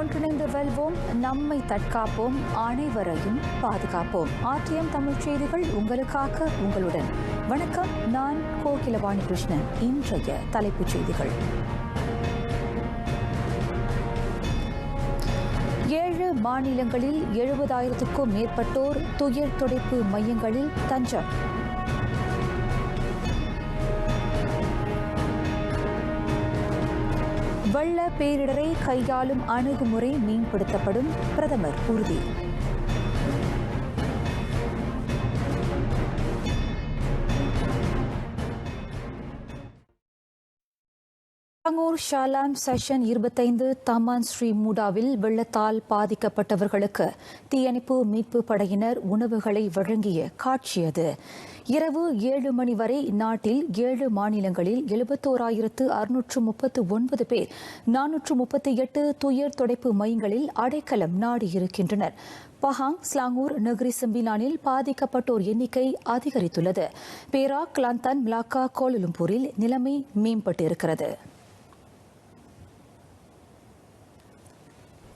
ஒன்றிணைந்து வெல்வோம், நம்மை தற்காப்போம், அனைவரையும் பாதுகாப்போம். ஆர்டிஎம் தமிழ் செய்திகள் உங்களுக்காக, உங்களுடன். வணக்கம், நான் கோகிலவாணி கிருஷ்ணன். இன்றைய தலைப்புச் செய்திகள்: 7 மாநிலங்களில் 70,000க்கும் மேற்பட்டோர் துயர் துடைப்பு மையங்களில் தஞ்சம். வெள்ள பேரிடரை கையாளும் அணுகுமுறை மேம்படுத்தப்படும், பிரதமர் உறுதி. Selangor Shah Alam section 25 Taman Sri மூடாவில் வெள்ளத்தால் பாதிக்கப்பட்டவர்களுக்கு தீயணைப்பு மீட்பு படையினர் உணவுகளை வழங்கிய காட்சி அது. இரவு 7 மணி வரை நாட்டில் 7 மாநிலங்களில் 71,639 பேர் 438 துயர் துடைப்பு மையங்களில் அடைக்கலம் நாடியிருக்கின்றனர். பஹாங், ஸ்லாங்கூர், நகரி செம்பிலானில் பாதிக்கப்பட்டோர் எண்ணிக்கை அதிகரித்துள்ளது. பேராக், கிளாந்தான், மலாக்கா, கோலாலம்பூரில் நிலைமை மேம்பட்டிருக்கிறது.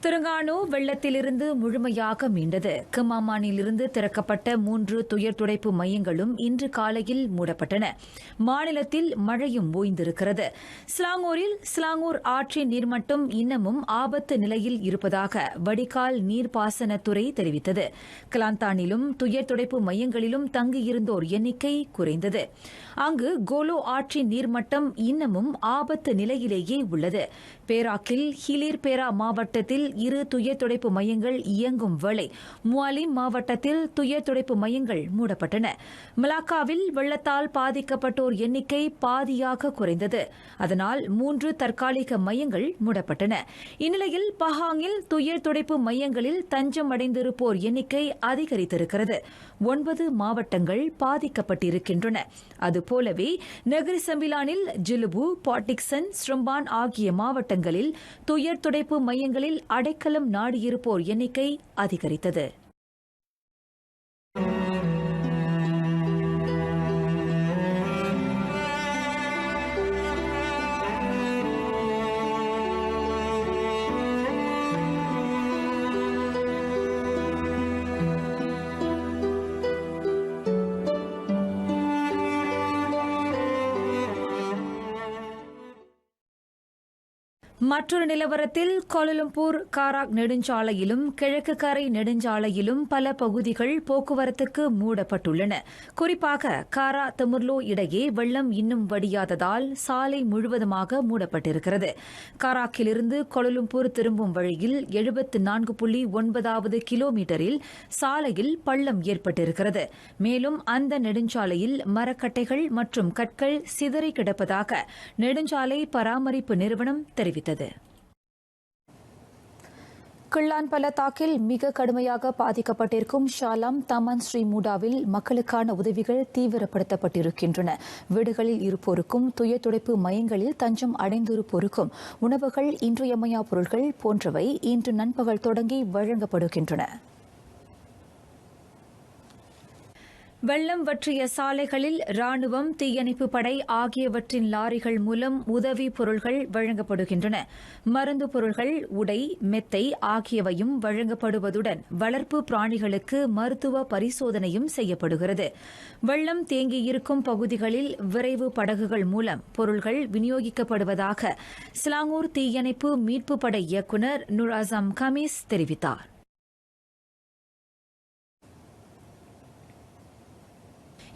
தெலுங்கானா வெள்ளத்திலிருந்து முழுமையாக மீண்டது. கமாமானிலிருந்து திறக்கப்பட்ட 3 துயர் துடைப்பு மையங்களும் இன்று காலையில் மூடப்பட்டன. மாநிலத்தில் மழையும் ஓய்ந்திருக்கிறது. ஸ்லாங்கூரில் ஸ்லாங்கூர் ஆற்றின் நீர்மட்டம் இன்னமும் ஆபத்து நிலையில் இருப்பதாக வடிகால் நீர்ப்பாசனத்துறை தெரிவித்தது. கிளாந்தானிலும் துயர் துடைப்பு மையங்களிலும் தங்கியிருந்தோர் எண்ணிக்கை குறைந்தது. அங்கு கோலோ ஆற்றின் நீர்மட்டம் இன்னமும் ஆபத்து நிலையிலேயே உள்ளது. பேராக்கில் ஹிலீர் பேரா மாவட்டத்தில் 2 துயர் துடைப்பு மையங்கள் இயங்கும் வேளை முவாலிம் மாவட்டத்தில் துயர் துடைப்பு மையங்கள் மூடப்பட்டன. மலாக்காவில் வெள்ளத்தால் பாதிக்கப்பட்டோர் எண்ணிக்கை பாதியாக குறைந்தது. அதனால் 3 தற்காலிக மையங்கள் மூடப்பட்டன. இந்நிலையில் பஹாங்கில் துயர் துடைப்பு மையங்களில் தஞ்சம் அடைந்திருப்போர் எண்ணிக்கை அதிகரித்திருக்கிறது. 9 மாவட்டங்கள் பாதிக்கப்பட்டிருக்கின்றன. அதுபோலவே நகரி செம்பிலானில் ஜிலுபு, பாட்டிக்சன், ஸ்ரம்பான் ஆகிய மாவட்டங்களில் துயர் துடைப்பு மையங்களில் அடைக்கலம் நாடியிருப்போர் எண்ணிக்கை அதிகரித்தது. மற்றொரு நிலவரத்தில் கோலாலம்பூர் காராக் நெடுஞ்சாலையிலும் கிழக்கு கரை நெடுஞ்சாலையிலும் பல பகுதிகள் போக்குவரத்துக்கு மூடப்பட்டுள்ளன. குறிப்பாக காரா தமுர்லோ இடையே வெள்ளம் இன்னும் வடியாததால் சாலை முழுவதுமாக மூடப்பட்டிருக்கிறது. காராக்கிலிருந்து கோலாலம்பூர் திரும்பும் வழியில் 74.9வது கிலோமீட்டரில் சாலையில் பள்ளம் ஏற்பட்டிருக்கிறது. மேலும் அந்த நெடுஞ்சாலையில் மரக்கட்டைகள் மற்றும் கற்கள் சிதறி கிடப்பதாக நெடுஞ்சாலை பராமரிப்பு நிறுவனம் தெரிவித்தது. கிள்ளான் பள்ளத்தாக்கில் மிக கடுமையாக பாதிக்கப்பட்டிருக்கும் ஷாலாம் தமான் ஸ்ரீ மூடாவில் மக்களுக்கான உதவிகள் தீவிரப்படுத்தப்பட்டிருக்கின்றன. வீடுகளில் இருப்போருக்கும் துயர் துடைப்பு மையங்களில் தஞ்சம் அடைந்திருப்போருக்கும் உணவுகள், இன்றியமையா பொருட்கள் போன்றவை இன்று நண்பகல் தொடங்கி வழங்கப்படுகின்றன. வெள்ளம் வற்றிய சாலைகளில் ராணுவம், தீயணைப்பு படை ஆகியவற்றின் லாரிகள் மூலம் உதவி பொருட்கள் வழங்கப்படுகின்றன. மருந்து பொருட்கள், உடை, மெத்தை ஆகியவையும் வழங்கப்படுவதுடன் வளர்ப்பு பிராணிகளுக்கு மருத்துவ பரிசோதனையும் செய்யப்படுகிறது. வெள்ளம் தேங்கியிருக்கும் பகுதிகளில் விரைவு படகுகள் மூலம் பொருட்கள் விநியோகிக்கப்படுவதாக ஸ்லாங்கூர் தீயணைப்பு மீட்பு படை இயக்குநர் நூர் அசாம் கமீஸ் தெரிவித்தார்.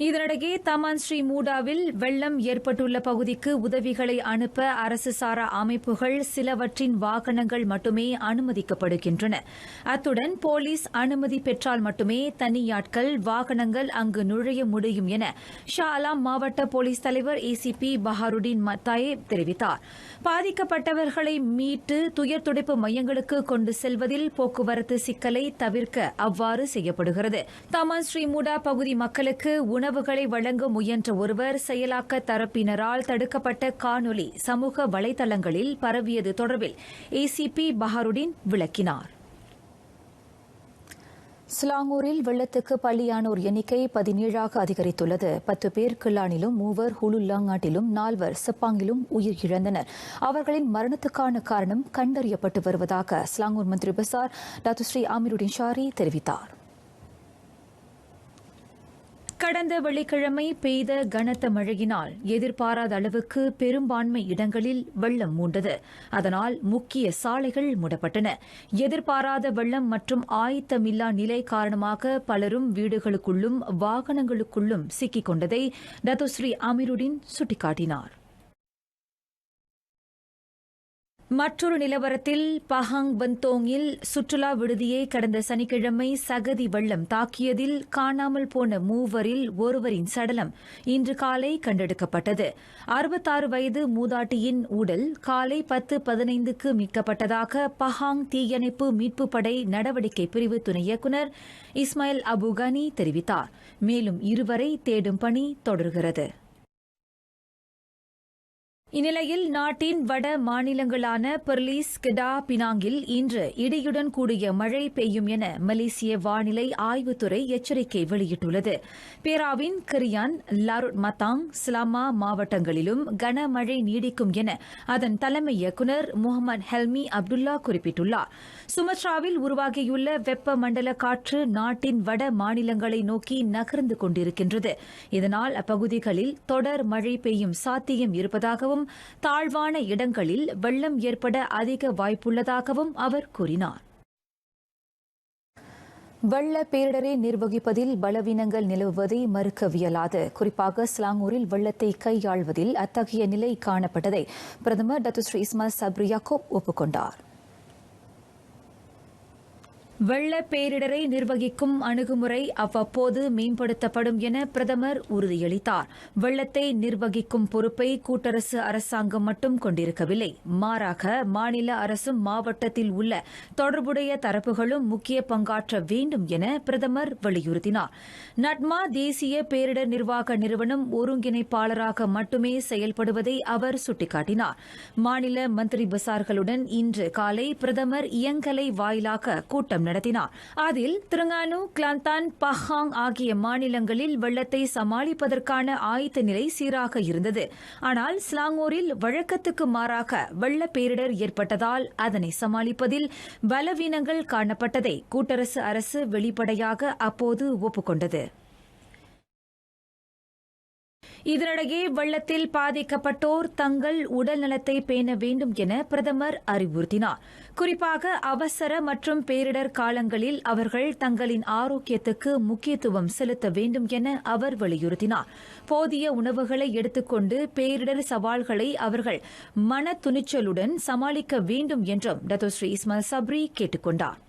இதனிடையே தமான் ஸ்ரீ மூடாவில் வெள்ளம் ஏற்பட்டுள்ள பகுதிக்கு உதவிகளை அனுப்ப அரசு சாரா அமைப்புகள் சிலவற்றின் வாகனங்கள் மட்டுமே அனுமதிக்கப்படுகின்றன. அத்துடன் போலீஸ் அனுமதி பெற்றால் மட்டுமே தனியாட்கள், வாகனங்கள் அங்கு நுழைய முடியும் என ஷா அலாம் மாவட்ட போலீஸ் தலைவர் ஏசிபி பஹாருடீன் மத்தாயேப் தெரிவித்தார். பாதிக்கப்பட்டவர்களை மீட்டு துயர் துடைப்பு மையங்களுக்கு கொண்டு செல்வதில் போக்குவரத்து சிக்கலை தவிர்க்க அவ்வாறு செய்யப்படுகிறது. தமான் ஸ்ரீ மூடா பகுதி மக்களுக்கு உணவுகளை வழங்க முயன்ற ஒருவர் செயலாக்க தரப்பினரால் தடுக்கப்பட்ட காணொலி சமூக வலைதளங்களில் பரவியது தொடர்பில் ஏசிபி பஹாருடீன் விளக்கினார். ஸ்லாங்கூரில் வெள்ளத்துக்கு பலியானோர் எண்ணிக்கை 17ஆக அதிகரித்துள்ளது. 10 பேர் கிள்ளானிலும், 3 ஹுலுல்லாங்காட்டிலும், 4 செப்பாங்கிலும் உயிர் இழந்தனர். அவர்களின் மரணத்துக்கான காரணம் கண்டறியப்பட்டு வருவதாக ஸ்லாங்கூர் மந்திரி பசார் டாக்டர் ஸ்ரீ அமீருடின் ஷாரி தெரிவித்தார். கடந்த வெள்ளிக்கிழமை பெய்த கனத்த மழையினால் எதிர்பாராத அளவுக்கு பெரும்பான்மை இடங்களில் வெள்ளம் மூண்டது. அதனால் முக்கிய சாலைகள் மூடப்பட்டன. எதிர்பாராத வெள்ளம் மற்றும் ஆயத்தமில்லா நிலை காரணமாக பலரும் வீடுகளுக்குள்ளும் வாகனங்களுக்குள்ளும் சிக்கிக் கொண்டதை டாக்டர் ஸ்ரீ அமீருடின் சுட்டிக்காட்டினார். மற்றொரு நிலவரத்தில் பஹாங் பந்தோங்கில் சுற்றுலா விடுதியை கடந்த சனிக்கிழமை சகதி வெள்ளம் தாக்கியதில் காணாமல் போன 3 ஒருவரின் சடலம் இன்று காலை கண்டெடுக்கப்பட்டது. 66 வயது மூதாட்டியின் உடல் காலை 10:15க்கு மீட்கப்பட்டதாக பஹாங் தீயணைப்பு மீட்புப் படை நடவடிக்கை பிரிவு துணை இயக்குநர் இஸ்மாயில் அபுகானி தெரிவித்தார். மேலும் 2 தேடும் பணி தொடர்கிறது. இந்நிலையில் நாட்டின் வட மாநிலங்களான பெர்லிஸ், கெடா, பினாங்கில் இன்று இடியுடன் கூடிய மழை பெய்யும் என மலேசிய வானிலை ஆய்வுத்துறை எச்சரிக்கை வெளியிட்டுள்ளது. பேராவின் கிரியான், லாருட் மத்தாங், ஸ்லாமா மாவட்டங்களிலும் கனமழை நீடிக்கும் என அதன் தலைமை இயக்குநர் முகமது ஹெல்மி அப்துல்லா குறிப்பிட்டுள்ளார். சுமத்ராவில் உருவாகியுள்ள வெப்பமண்டல காற்று நாட்டின் வட மாநிலங்களை நோக்கி நகர்ந்து கொண்டிருக்கின்றது. இதனால் அப்பகுதிகளில் தொடர் மழை பெய்யும் சாத்தியம் இருப்பதாகவும் தாழ்வான இடங்களில் வெள்ளம் ஏற்பட அதிக வாய்ப்புள்ளதாகவும் அவர் கூறினார். வெள்ள பேரிடரை நிர்வகிப்பதில் பலவீனங்கள் நிலவுவதை மறுக்கவியலாது. குறிப்பாக ஸ்லாங்கூரில் வெள்ளத்தை கையாள்வதில் அத்தகைய நிலை காணப்பட்டதை பிரதமர் டாக்டர் ஸ்ரீ இஸ்மாயில் சப்ரி யாக்கூப் ஒப்புக்கொண்டார். வெள்ள பேரிடரை நிர்வகிக்கும் அணுகுமுறை அவ்வப்போது மேம்படுத்தப்படும் என பிரதமர் உறுதியளித்தார். வெள்ளத்தை நிர்வகிக்கும் பொறுப்பை கூட்டரசு அரசாங்கம் மட்டும் கொண்டிருக்கவில்லை. மாறாக மாநில அரசும் மாவட்டத்தில் உள்ள தொடர்புடைய தரப்புகளும் முக்கிய பங்காற்ற வேண்டும் என பிரதமர் வலியுறுத்தினார். நட்மா தேசிய பேரிடர் நிர்வாக நிறுவனம் ஒருங்கிணைப்பாளராக மட்டுமே செயல்படுவதை அவர் சுட்டிக்காட்டினார். மாநில மந்திரி பசார்களுடன் இன்று காலை பிரதமர் இயங்கலை வாயிலாக கூட்டம் நடத்தினார். அதில் திரங்கானு, கிளாந்தான், பஹாங் ஆகிய மாநிலங்களில் வெள்ளத்தை சமாளிப்பதற்கான ஆயத்த நிலை சீராக இருந்தது. ஆனால் ஸ்லாங்கூரில் வழக்கத்துக்கு மாறாக வெள்ள பேரிடர் ஏற்பட்டதால் அதனை சமாளிப்பதில் பலவீனங்கள் காணப்பட்டதை கூட்டரசு அரசு வெளிப்படையாக அப்போது ஒப்புக்கொண்டது. இதனிடையே வெள்ளத்தில் பாதிக்கப்பட்டோர் தங்கள் உடல் நலத்தை பேண வேண்டும் என பிரதமர் அறிவுறுத்தினார். குறிப்பாக அவசர மற்றும் பேரிடர் காலங்களில் அவர்கள் தங்களின் ஆரோக்கியத்துக்கு முக்கியத்துவம் செலுத்த வேண்டும் என அவர் வலியுறுத்தினார். போதிய உணவுகளை எடுத்துக்கொண்டு பேரிடர் சவால்களை அவர்கள் மன துணிச்சலுடன் சமாளிக்க வேண்டும் என்றும் டாக்டர் ஸ்ரீ இஸ்மாயில் சப்ரி கேட்டுக் கொண்டார்.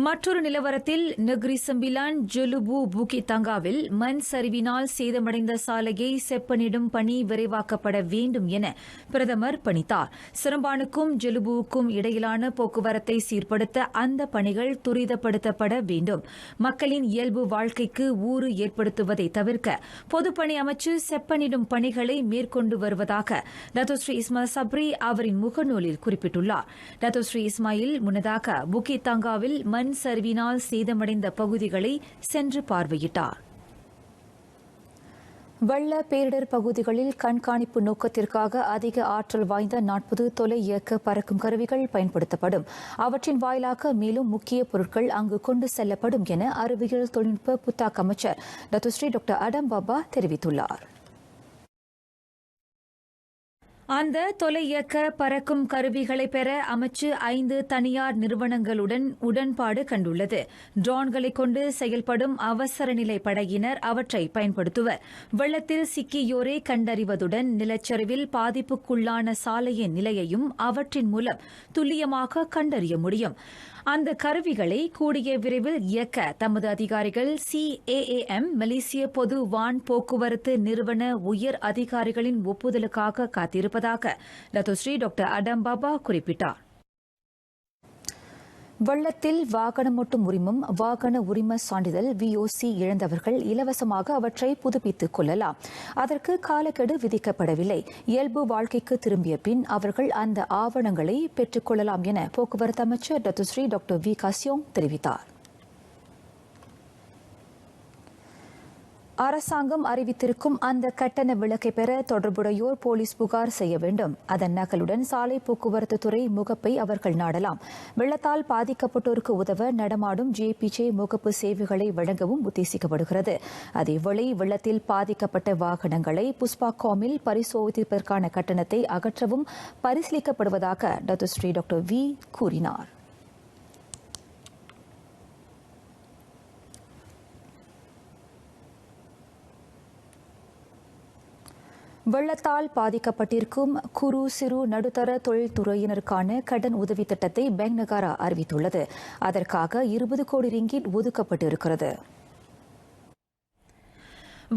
மற்றொரு நிலவரத்தில் நெக்ரி சம்பிலான், ஜொலுபு, பூகித் தங்காவில் மண் சரிவினால் சேதமடைந்த சாலையை செப்பனிடும் பணி விரைவாக்கப்பட வேண்டும் என பிரதமர் பணித்தார். சிரம்பானுக்கும் ஜொலுபுவுக்கும் இடையிலான போக்குவரத்தை சீர்படுத்த அந்த பணிகள் துரிதப்படுத்தப்பட வேண்டும். மக்களின் இயல்பு வாழ்க்கைக்கு ஊறு ஏற்படுத்துவதை தவிர்க்க பொதுப்பணி அமைச்சு செப்பனிடும் பணிகளை மேற்கொண்டு வருவதாக டாக்டர் ஸ்ரீ இஸ்மாயில் சப்ரி அவரின் முகநூலில் குறிப்பிட்டுள்ளார். டாக்டர் ஸ்ரீ இஸ்மாயில் முன்னதாக பூகித் தங்காவில் மண் சரிவினால் சேதமடைந்த பகுதிகளை சென்று பார்வையிட்டார். வெள்ள பேரிடர் பகுதிகளில் கண்காணிப்பு நோக்கத்திற்காக அதிக ஆற்றல் வாய்ந்த 40 தொலை இயக்க பறக்கும் கருவிகள் பயன்படுத்தப்படும். அவற்றின் வாயிலாக மேலும் முக்கிய பொருட்கள் அங்கு கொண்டு செல்லப்படும் என அறிவியல் தொழில்நுட்ப புத்தாக்க அமைச்சர் டாக்டர் அடம் பாபா தெரிவித்துள்ளார். அந்த தொலை இயக்க பறக்கும் கருவிகளை பெற அமைச்சு 5 தனியார் நிறுவனங்களுடன் உடன்பாடு கண்டுள்ளது. ட்ரோன்களை கொண்டு செயல்படும் அவசர நிலை படையினர் அவற்றை பயன்படுத்துவர். வெள்ளத்தில் சிக்கியோரை கண்டறிவதுடன் நிலச்சரிவில் பாதிப்புக்குள்ளான சாலையின் நிலையையும் அவற்றின் மூலம் துல்லியமாக கண்டறிய முடியும். அந்த கருவிகளை கூடிய விரைவில் இயக்க தமது அதிகாரிகள் CAAM மலேசிய பொது வான் போக்குவரத்து நிறுவன உயர் அதிகாரிகளின் ஒப்புதலுக்காக காத்திருப்பதாக டாக்டர் அடம் பாபா குறிப்பிட்டார். வெள்ளத்தில் வாகனம் ஓட்டும் உரிமம், வாகன உரிம சான்றிதழ் VOC இழந்தவர்கள் இலவசமாக அவற்றை புதுப்பித்துக் கொள்ளலாம். அதற்கு காலக்கெடு விதிக்கப்படவில்லை. இயல்பு வாழ்க்கைக்கு திரும்பிய பின் அவர்கள் அந்த ஆவணங்களை பெற்றுக் கொள்ளலாம் என போக்குவரத்து அமைச்சர் டத்துஸ்ரீ டாக்டர் V காசியோங் தெரிவித்தார். அரசாங்கம் அறிவித்திருக்கும் அந்த கட்டண விலக்கை பெற தொடர்புடையோர் போலீஸ் புகார் செய்ய வேண்டும். அதன் நகலுடன் சாலை போக்குவரத்து துறை முகப்பை அவர்கள் நாடலாம். வெள்ளத்தால் பாதிக்கப்பட்டோருக்கு உதவ நடமாடும் JPJ முகப்பு சேவைகளை வழங்கவும் உத்தேசிக்கப்படுகிறது. அதேவேளை வெள்ளத்தில் பாதிக்கப்பட்ட வாகனங்களை புஷ்பாகாமில் பரிசோதிப்பதற்கான கட்டணத்தை அகற்றவும் பரிசீலிக்கப்படுவதாக டத்துஸ்ரீ டாக்டர் V கூறினார். வெள்ளத்தால் பாதிக்கப்பட்டிருக்கும் குறு சிறு நடுத்தர தொழில்துறையினருக்கான கடன் உதவி திட்டத்தை பேங்க் நகாரா அறிவித்துள்ளது. அதற்காக 20 கோடி ரிங்கிட் ஒதுக்கப்பட்டிருக்கிறது.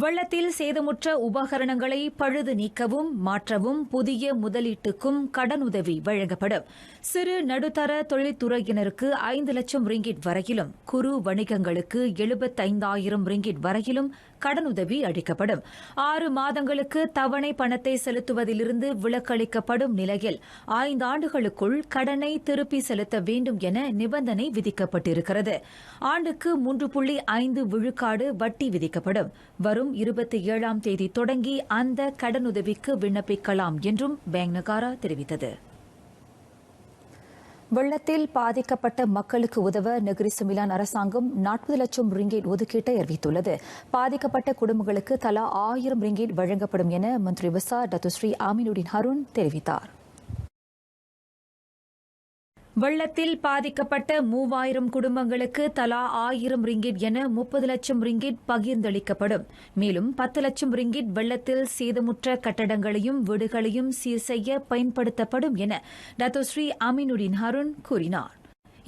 வெள்ளத்தில் சேதமுற்ற உபகரணங்களை பழுது நீக்கவும் மாற்றவும் புதிய முதலீட்டுக்கும் கடனுதவி வழங்கப்படும். சிறு நடுத்தர தொழில்துறையினருக்கு 5 லட்சம் ரிங்கிட் வரையிலும், குறு வணிகங்களுக்கு 75,000 ரிங்கிட் வரையிலும் கடனுதவி அளிக்கப்படும். 6 மாதங்களுக்கு தவணை பணத்தை செலுத்துவதிலிருந்து விலக்களிக்கப்படும் நிலையில் 5 ஆண்டுகளுக்குள் கடனை திருப்பி செலுத்த வேண்டும் என நிபந்தனை விதிக்கப்பட்டிருக்கிறது. ஆண்டுக்கு 3.5 விழுக்காடு வட்டி விதிக்கப்படும். வரும் 27ஆம் தேதி தொடங்கி அந்த கடனுதவிக்கு விண்ணப்பிக்கலாம் என்றும் பேங்க் நகாரா தெரிவித்தது. வெள்ளத்தில் பாதிக்கப்பட்ட மக்களுக்கு உதவ நெகிரி செமிலான் அரசாங்கம் 40 லட்சம் ரிங்கிட் ஒதுக்கீட்டை அறிவித்துள்ளது. பாதிக்கப்பட்ட குடும்பங்களுக்கு தலா 1000 ரிங்கிட் வழங்கப்படும் என மந்திரி விசார் டத்துஸ்ரீ ஆமினுடின் ஹருன் தெரிவித்தார். வெள்ளத்தில் பாதிக்கப்பட்ட 3000 குடும்பங்களுக்கு தலா 1000 ரிங்கிட் என 30 லட்சம் ரிங்கிட் பகிர்ந்தளிக்கப்படும். மேலும் 10 லட்சம் ரிங்கிட் வெள்ளத்தில் சேதமுற்ற கட்டடங்களையும் வீடுகளையும் சீர் செய்ய பயன்படுத்தப்படும் என டத்தோஸ்ரீ அமீனுடின் ஹருன் கூறினார்.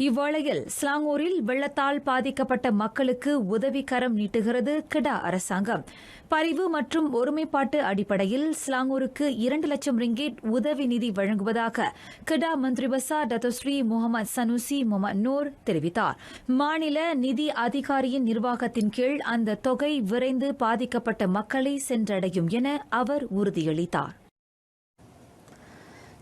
இவ்வேளையில் ஸ்லாங்கூரில் வெள்ளத்தால் பாதிக்கப்பட்ட மக்களுக்கு உதவிக்கரம் நீட்டுகிறது கிடா அரசாங்கம். பரிவு மற்றும் ஒருமைப்பாட்டு அடிப்படையில் ஸ்லாங்கூருக்கு 2 லட்சம் ரிங்கிட் உதவி நிதி வழங்குவதாக Kedah Menteri Besar Datuk Seri Muhammad Sanusi Muhammad Nor தெரிவித்தார். மாநில நிதி அதிகாரியின் நிர்வாகத்தின் கீழ் அந்த தொகை விரைந்து பாதிக்கப்பட்ட மக்களை சென்றடையும் என அவர் உறுதியளித்தார்.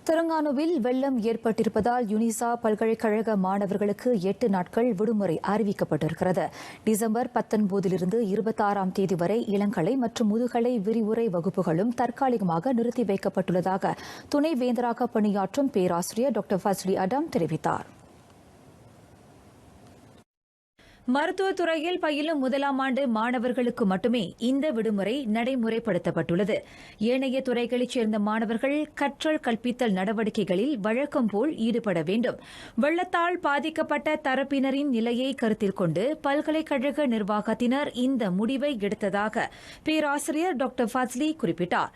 தெலங்கானாவில் வெள்ளம் ஏற்பட்டிருப்பதால் யுனிசா பல்கலைக்கழக மாணவர்களுக்கு 8 நாட்கள் விடுமுறை அறிவிக்கப்பட்டிருக்கிறது. டிசம்பர் 19 26ஆம் தேதி வரை இளங்கலை மற்றும் முதுகலை விரிவுரை வகுப்புகளும் தற்காலிகமாக நிறுத்தி வைக்கப்பட்டுள்ளதாக துணை வேந்தராக பணியாற்றும் பேராசிரியர் டாக்டர் ஃபஸ்லி அடம் தெரிவித்தார். மருத்துவத் துறையில் பயிலும் 1ஆம் ஆண்டு மாணவர்களுக்கு மட்டுமே இந்த விடுமுறை நடைமுறைப்படுத்தப்பட்டுள்ளது. ஏனைய துறைகளைச் சேர்ந்த மாணவர்கள் கற்றல் கற்பித்தல் நடவடிக்கைகளில் வழக்கம் போல் ஈடுபட வேண்டும். வெள்ளத்தால் பாதிக்கப்பட்ட தரப்பினரின் நிலையை கருத்தில் கொண்டு பல்கலைக்கழக நிர்வாகத்தினர் இந்த முடிவை எடுத்ததாக பேராசிரியர் டாக்டர் ஃபஸ்லி குறிப்பிட்டார்.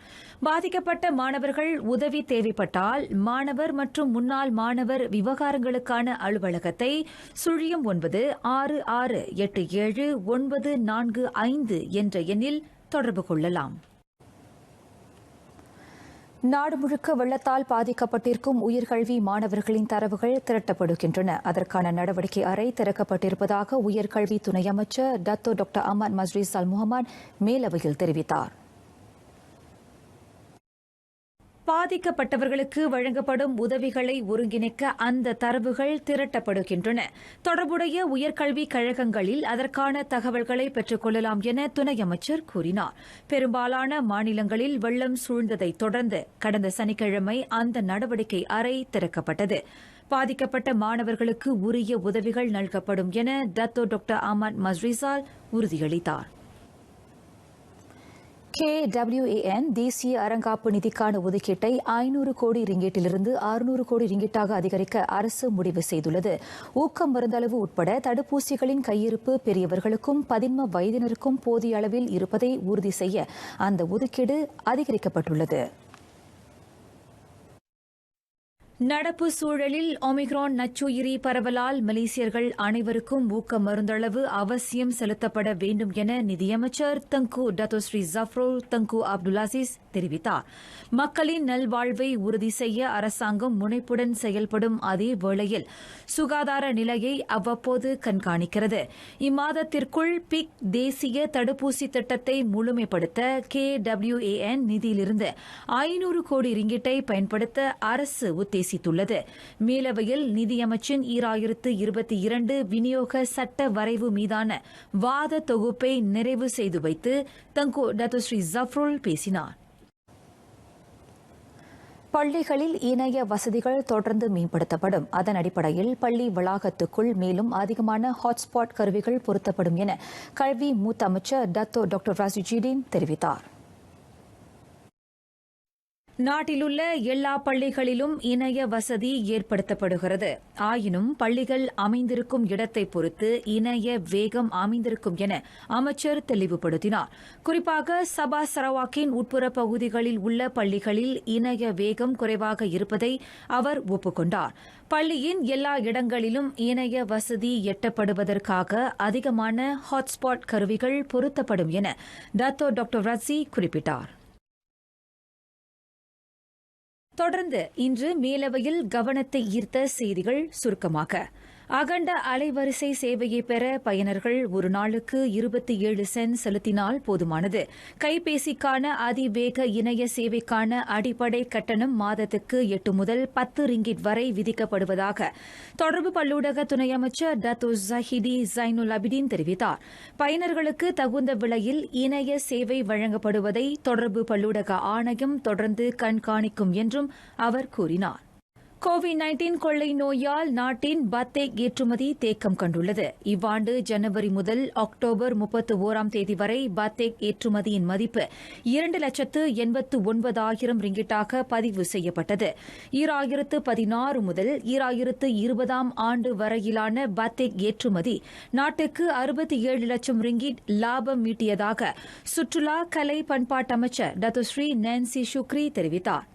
பாதிக்கப்பட்ட மாணவர்கள் உதவி தேவைப்பட்டால் மாணவர் மற்றும் முன்னாள் மாணவர் விவகாரங்களுக்கான அலுவலகத்தை 0986879445 என்ற எண்ணில் தொடர்பு கொள்ளலாம். நாடு முழுக்க வெள்ளத்தால் பாதிக்கப்பட்டிருக்கும் உயர்கல்வி மாணவர்களின் தரவுகள் திரட்டப்படுகின்றன. அதற்கான நடவடிக்கை அறை திறக்கப்பட்டிருப்பதாக உயர்கல்வி துணை அமைச்சர் டத்தோ டாக்டர் அஹ்மத் மஸ்ரீஸ் அல் முஹம்மத் மேலவையில் தெரிவித்தார். பாதிக்கப்பட்டவர்களுக்கு வழங்கப்படும் உதவிகளை ஒருங்கிணைக்க அந்த தரவுகள் திரட்டப்படுகின்றன. தொடர்புடைய உயர்கல்வி கழகங்களில் அதற்கான தகவல்களை பெற்றுக் கொள்ளலாம் என துணை அமைச்சர் கூறினார். பெரும்பாலான மாநிலங்களில் வெள்ளம் சூழ்ந்ததைத் தொடர்ந்து கடந்த சனிக்கிழமை அந்த நடவடிக்கை அறை திறக்கப்பட்டது. பாதிக்கப்பட்ட மாணவர்களுக்கு உரிய உதவிகள் நல்கப்படும் என டத்தோ டாக்டர் அஹ்மத் மஸ்ரீசால் உறுதியளித்தார். KWAN தேசிய அரங்காப்பு நிதிக்கான ஒதுக்கீட்டை 500 கோடி ரிங்கிட்டிலிருந்து 600 கோடி ரிங்கிட்டாக அதிகரிக்க அரசு முடிவு செய்துள்ளது. ஊக்கம் மருந்தளவு உட்பட தடுப்பூசிகளின் கையிருப்பு பெரியவர்களுக்கும் 11 வயதினருக்கும் போதிய அளவில் இருப்பதை உறுதி செய்ய அந்த ஒதுக்கீடு அதிகரிக்கப்பட்டுள்ளது. நடப்பு சூழலில் ஒமிக்ரான் நச்சுயிரி பரவலால் மலேசியர்கள் அனைவருக்கும் ஊக்க மருந்தளவு அவசியம் செலுத்தப்பட வேண்டும் என நிதியமைச்சர் தங்கு டத்தோஸ்ரீ ஜஃப்ருல் தங்கு அப்துல் அசீஸ் தெரிவித்தார். மக்களின் நல்வாழ்வை உறுதி செய்ய அரசாங்கம் முனைப்புடன் செயல்படும் அதே வேளையில் சுகாதார நிலையை அவ்வப்போது கண்காணிக்கிறது. இம்மாதத்திற்குள் பிக் தேசிய தடுப்பூசி திட்டத்தை முழுமைப்படுத்த KWAN நிதியிலிருந்து 500 கோடி ரிங்கிட்டை பயன்படுத்த அரசு உத்தேசித்துள்ளது. மேலவையில் நிதியமைச்சின் 2022 விநியோக சட்ட வரைவு மீதான வாத தொகுப்பை நிறைவு செய்து வைத்து தங்கு டத்தோஸ்ரீ ஜஃப்ருல் பேசினார். பள்ளிகளில் இணைய வசதிகள் தொடர்ந்து மேம்படுத்தப்படும். அதன் அடிப்படையில் பள்ளி வளாகத்துக்குள் மேலும் அதிகமான ஹாட்ஸ்பாட் கருவிகள் பொருத்தப்படும் என கல்வி மூத்த அமைச்சர் டத்தோ டாக்டர் ராசிஜிடீன் தெரிவித்தார். நாட்டிலுள்ள எல்லா பள்ளிகளிலும் இணைய வசதி ஏற்படுத்தப்படுகிறது. ஆயினும் பள்ளிகள் அமைந்திருக்கும் இடத்தை பொறுத்து இணைய வேகம் அமைந்திருக்கும் என அமைச்சர் தெளிவுபடுத்தினார். குறிப்பாக சபா சரவாக்கின் உட்புற பகுதிகளில் உள்ள பள்ளிகளில் இணைய வேகம் குறைவாக இருப்பதை அவர் ஒப்புக்கொண்டார். பள்ளியின் எல்லா இடங்களிலும் இணைய வசதி எட்டப்படுவதற்காக அதிகமான ஹாட்ஸ்பாட் கருவிகள் பொருத்தப்படும் என டத்தோ டாக்டர் ரசி குறிப்பிட்டார். தொடர்ந்து இன்று மேலவையில் கவனத்தை ஈர்த்த செய்திகள் சுருக்கமாக. அகண்ட அலைவரிசை சேவையை பெற பயனர்கள் ஒரு நாளுக்கு 27 சென்ட் செலுத்தினால் போதுமானது. கைபேசிக்கான அதிவேக இணைய சேவைக்கான அடிப்படை கட்டணம் மாதத்துக்கு 8 முதல் 10 ரிங்கிட் வரை விதிக்கப்படுவதாக தொடர்பு பல்லூடக துணை அமைச்சர் டத்தோ ஜஹிடி ஜைனுல் அபிடீன் தெரிவித்தார். பயனர்களுக்கு தகுந்த விலையில் இணைய சேவை வழங்கப்படுவதை தொடர்பு பல்லூடக ஆணையம் தொடர்ந்து கண்காணிக்கும் என்றும் அவர் கூறினார். கோவிட்-19 கொள்ளை நோயால் நாட்டின் பத்தேக் ஏற்றுமதி தேக்கம் கண்டுள்ளது. இவ்வாண்டு ஜனவரி முதல் அக்டோபர் 31ஆம் தேதி வரை பத்தேக் ஏற்றுமதியின் மதிப்பு 2,89,000 ரிங்கிட்டாக பதிவு செய்யப்பட்டது. 2016 முதல் 2020ஆம் ஆண்டு வரையிலான பத்தேக் ஏற்றுமதி நாட்டுக்கு 67 லட்சம் ரிங்கிட் லாபம் ஈட்டியதாக சுற்றுலா கலை பண்பாட்டு அமைச்சர் டத்தோஸ்ரீ நான்சி ஷுக்ரி தெரிவித்தார்.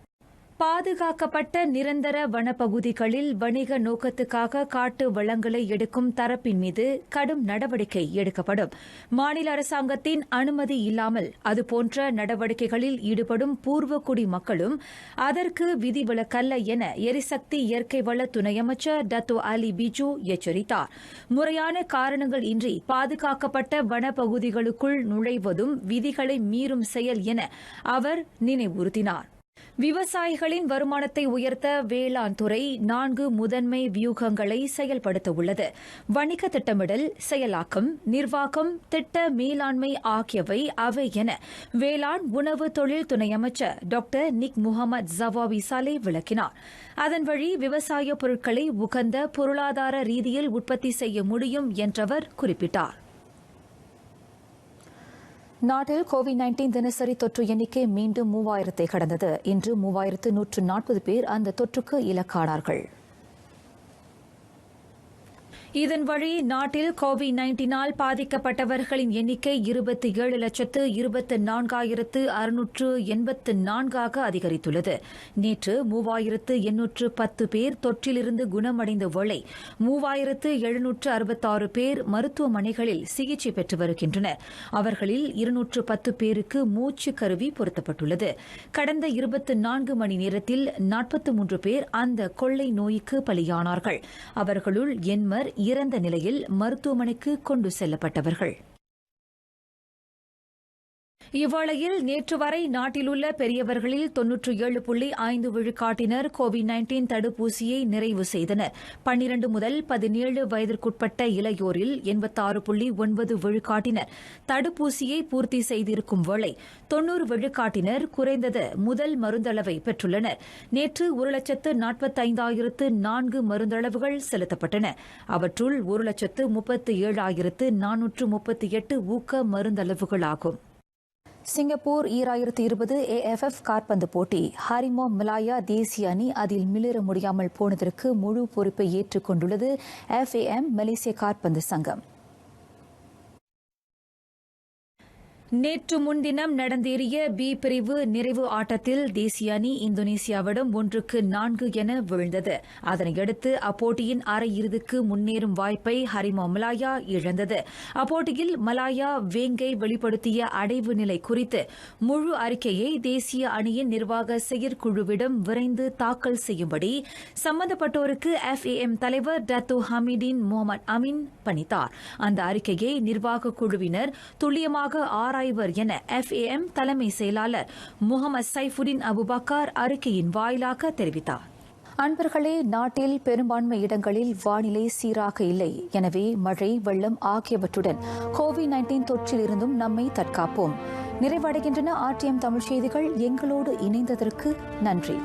பாதுகாக்கப்பட்ட நிரந்தர வனப்பகுதிகளில் வணிக நோக்கத்துக்காக காட்டு வளங்களை எடுக்கும் தரப்பின் மீது கடும் நடவடிக்கை எடுக்கப்படும். மாநில அரசாங்கத்தின் அனுமதி இல்லாமல் அதுபோன்ற நடவடிக்கைகளில் ஈடுபடும் பூர்வக்குடி மக்களும் அதற்கு விதிவிலக்கல்ல என எரிசக்தி இயற்கை வள துணை அமைச்சர் டத்தோ அலி பிஜு எச்சரித்தார். முறையான காரணங்கள் இன்றி பாதுகாக்கப்பட்ட வனப்பகுதிகளுக்குள் நுழைவதும் விதிகளை மீறும் செயல் என அவர் நினைவுறுத்தினார். விவசாயிகளின் வருமானத்தை உயர்த்த வேளாண் துறை 4 முதன்மை வியூகங்களை செயல்படுத்த உள்ளது. வணிக திட்டமிடல், செயலாக்கம், நிர்வாகம், திட்ட மேலாண்மை ஆகியவை அவை என வேளாண் உணவு தொழில் துணை அமைச்சர் டாக்டர் நிக் முகமது ஜவாவி சாலே விளக்கினார். அதன் வழி விவசாய பொருட்களை உகந்த பொருளாதார ரீதியில் உற்பத்தி செய்ய முடியும் என்றவர் குறிப்பிட்டார். நாட்டில் கோவிட்-19 தினசரி தொற்று எண்ணிக்கை மீண்டும் 3000-ஐ கடந்தது. இன்று 3140 பேர் அந்த தொற்றுக்கு இலக்கானார்கள். இதன் வழி நாட்டில் கோவிட்-19ஆல் பாதிக்கப்பட்டவர்களின் எண்ணிக்கை 27,24,684 அதிகரித்துள்ளது. நேற்று 3,810 பேர் தொற்றிலிருந்து குணமடைந்த வேளை 3,766 பேர் மருத்துவமனைகளில் சிகிச்சை பெற்று வருகின்றனர். அவர்களில் 210 பேருக்கு மூச்சு கருவி பொருத்தப்பட்டுள்ளது. கடந்த 24 மணி நேரத்தில் 43 பேர் அந்த கொள்ளை நோய்க்கு பலியானார்கள். அவர்களுள் எண்மர் இறந்த நிலையில் மருத்துவமனைக்கு கொண்டு செல்லப்பட்டவர்கள். இவ்வேளையில் நேற்று வரை நாட்டிலுள்ள பெரியவர்களில் 97.5 விழுக்காட்டினர் கோவிட்-19 தடுப்பூசியை நிறைவு செய்தனர். 12 முதல் 17 வயதிற்குட்பட்ட இளையோரில் 86.9 விழுக்காட்டினர் தடுப்பூசியை பூர்த்தி செய்திருக்கும் வேளை 90 விழுக்காட்டினர் குறைந்தது முதல் மருந்தளவை பெற்றுள்ளனர். நேற்று 1,45,004 மருந்தளவுகள் செலுத்தப்பட்டன. அவற்றுள் 1,37,438 ஊக்க மருந்தளவுகளாகும். சிங்கப்பூர் 2020 AFF காற்பந்து போட்டி. ஹரிமோ மலாயா தேசிய அணி அதில் மிளிர முடியாமல் போனதற்கு முழு பொறுப்பை ஏற்றுக் கொண்டுள்ளது FAM மலேசிய காற்பந்து சங்கம். நேற்று முன்தினம் நடந்தேறிய பி பிரிவு நிறைவு ஆட்டத்தில் தேசிய அணி இந்தோனேசியாவிடம் 1-4 என வீழ்ந்தது. அதனையடுத்து அப்போட்டியின் அரையிறுதிக்கு முன்னேறும் வாய்ப்பை ஹரிமா மலாயா இழந்தது. அப்போட்டியில் மலாயா வேங்கை வெளிப்படுத்திய அடைவு நிலை குறித்து முழு அறிக்கையை தேசிய அணியின் நிர்வாக செயற்குழுவிடம் விரைந்து தாக்கல் செய்யும்படி சம்பந்தப்பட்டோருக்கு FAM தலைவர் டத்தோ ஹமீடின் முகமது அமீன் பணித்தார். அந்த அறிக்கையை நிர்வாக குழுவினர் துல்லியமாக ஆராய்வர் என FAM தலைமை செயலாளர் முகமது சைஃபுடின் அபுபக்கர் அறிக்கையின் வாயிலாக தெரிவித்தார். அன்பர்களே, நாட்டில் பெரும்பான்மை இடங்களில் வானிலை சீராக இல்லை. எனவே மழை, வெள்ளம் ஆகியவற்றுடன் COVID-19 தொற்றிலிருந்தும் நம்மை தற்காப்போம். நிறைவடைகின்றன RTM தமிழ் செய்திகள். எங்களோடு இணைந்ததற்கு நன்றி.